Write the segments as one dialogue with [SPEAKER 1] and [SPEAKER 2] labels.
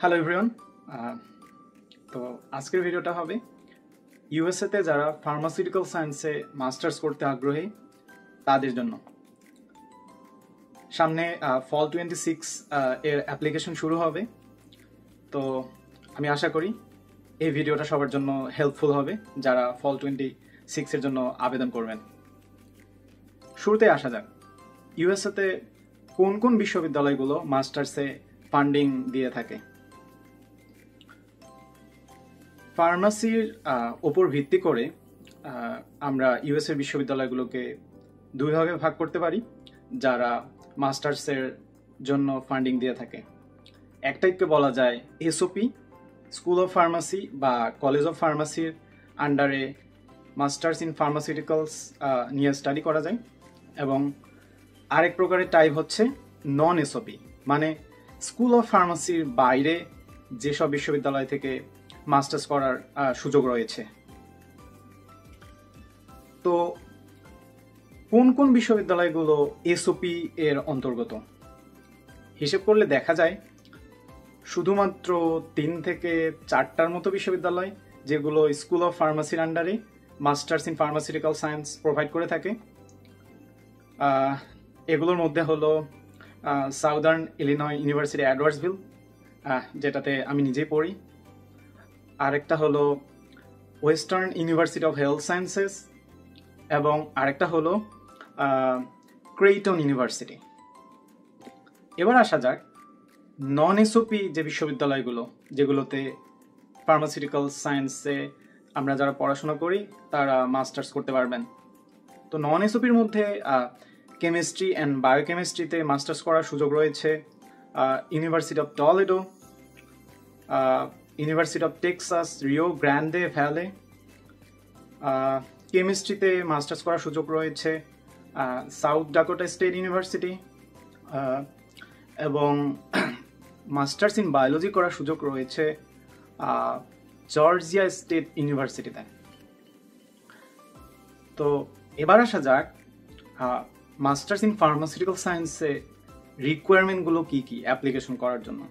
[SPEAKER 1] Hello everyone. তো আজকের ভিডিওটা হবে ইউএসএতে যারা ফার্মাসিউটিক্যাল সায়েন্সে মাস্টার্স করতে আগ্রহী তাদের জন্য। সামনে ফল 26 এর অ্যাপ্লিকেশন শুরু হবে। তো আমি আশা করি এই ভিডিওটা সবার জন্য হেল্পফুল হবে যারা ফল 26 এর জন্য আবেদন করবেন। শুরুতে আসা যাক, ইউএসএতে কোন কোন বিশ্ববিদ্যালয়গুলো মাস্টার্সে ফান্ডিং দিয়ে থাকে। ফার্মাসির ওপর ভিত্তি করে আমরা ইউএসএর বিশ্ববিদ্যালয়গুলোকে দুই ভাগে ভাগ করতে পারি যারা মাস্টার্সের জন্য ফান্ডিং দিয়ে থাকে। এক টাইপকে বলা যায় এসওপি, স্কুল অফ ফার্মাসি বা কলেজ অফ ফার্মাসির আন্ডারে মাস্টার্স ইন ফার্মাসিউটিক্যালস নিয়ে স্টাডি করা যায়, এবং আরেক প্রকারের টাইপ হচ্ছে নন এসওপি, মানে স্কুল অফ ফার্মাসির বাইরে যেসব বিশ্ববিদ্যালয় থেকে মাস্টার্স করার সুযোগ রয়েছে। তো কোন কোন বিশ্ববিদ্যালয়গুলো এসওপি এর অন্তর্গত হিসেব করলে দেখা যায় শুধুমাত্র 3 থেকে 4টার মতো বিশ্ববিদ্যালয় যেগুলো স্কুল অফ ফার্মাসির আন্ডারে masters in pharmaceutical science provide করে থাকে। এগুলোর মধ্যে হলো সাউদার্ন ইলিনয় ইউনিভার্সিটি এডওয়ার্ডসভিল, যেটাতে আমি নিজেই পড়ি। আরেকটা হলো western university of health sciences, এবং আরেকটা হলো ক্রেইটন ইউনিভার্সিটি। এবার আসা যাক নন এসওপি যে বিশ্ববিদ্যালয়গুলো যেগুলোতে ফার্মাসিউটিক্যাল সায়েন্সে আমরা যারা পড়াশোনা করি তারা মাস্টার্স করতে পারবেন। তো নন এসওপির মধ্যে কেমিস্ট্রি অ্যান্ড বায়োকেমিস্ট্রিতে মাস্টার্স করার সুযোগ রয়েছে university of Toledo, university of Texas Rio Grande Valley. কেমিস্ট্রিতে মাস্টার্স করার সুযোগ রয়েছে সাউথ ডাকোটা স্টেট ইউনিভার্সিটি, এবং মাস্টার্স ইন বায়োলজি করার সুযোগ রয়েছে জর্জিয়া স্টেট ইউনিভার্সিটিতে। তো এবার আসা যাক মাস্টার্স ইন ফার্মাসিউটিক্যাল সায়েন্সে রিকোয়ারমেন্টগুলো কি কি অ্যাপ্লিকেশন করার জন্য।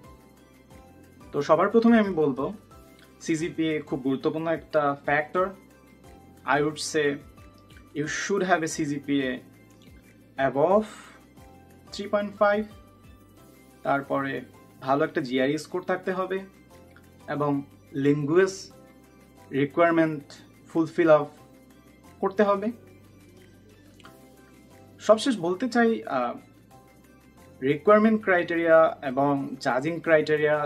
[SPEAKER 1] তো সবার প্রথমে আমি বলবো সিজিপিএ খুব গুরুত্বপূর্ণ একটা factor. I would say you should have a CGPA above 3.5, তারপরে ভালো একটা জিআরই স্কোর থাকতে হবে, এবং ল্যাঙ্গুয়েজ রিকোয়ারমেন্ট ফুলফিল আপ করতে হবে। সবশেষ বলতে চাই রিকোয়ারমেন্ট ক্রাইটেরিয়া এবং জাজিং ক্রাইটেরিয়া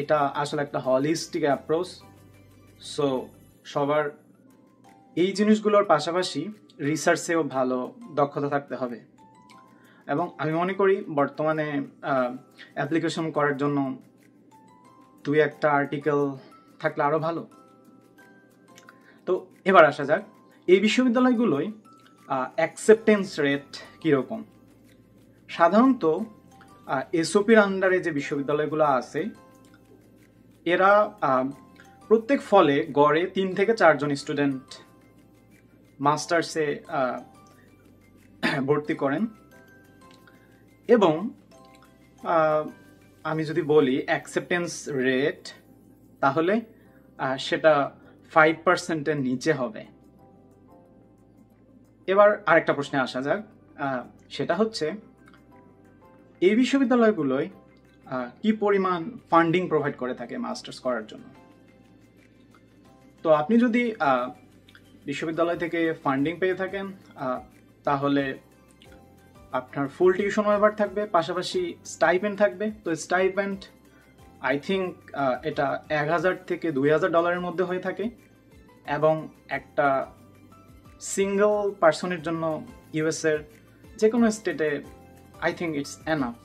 [SPEAKER 1] এটা আসলে একটা হলিস্টিক অ্যাপ্রোচ। সো সবার এই জিনিসগুলোর পাশাপাশি রিসার্চেও ভালো দক্ষতা থাকতে হবে, এবং আমি মনে করি বর্তমানে অ্যাপ্লিকেশন করার জন্য 2-1টা আর্টিকেল থাকলে আরও ভালো। তো এবার আসা যাক এই বিশ্ববিদ্যালয়গুলোয় অ্যাকসেপ্টেন্স রেট কীরকম। সাধারণত এসওপির আন্ডারে যে বিশ্ববিদ্যালয়গুলো আছে এরা প্রত্যেক ফলে গড়ে 3 থেকে 4 জন স্টুডেন্ট মাস্টার্সে ভর্তি করেন, এবং আমি যদি বলি অ্যাকসেপ্টেন্স রেট তাহলে সেটা 5%-এর নিচে হবে। এবার আরেকটা প্রশ্নে আসা যাক, সেটা হচ্ছে এই বিশ্ববিদ্যালয়গুলোয় কি পরিমাণ ফান্ডিং প্রোভাইড করে থাকে মাস্টার্স করার জন্য। তো আপনি যদি বিশ্ববিদ্যালয় থেকে ফান্ডিং পেয়ে থাকেন তাহলে আপনার ফুল টিউশন ওয়েভার থাকবে, পাশাপাশি স্টাইপেন্ড থাকবে। তো স্টাইপেন্ড আই থিঙ্ক এটা $1,000 থেকে $2,000 মধ্যে হয়ে থাকে, এবং একটা সিঙ্গল পার্সনের জন্য ইউএসের যে কোনো স্টেটে আই থিঙ্ক ইটস এনাফ।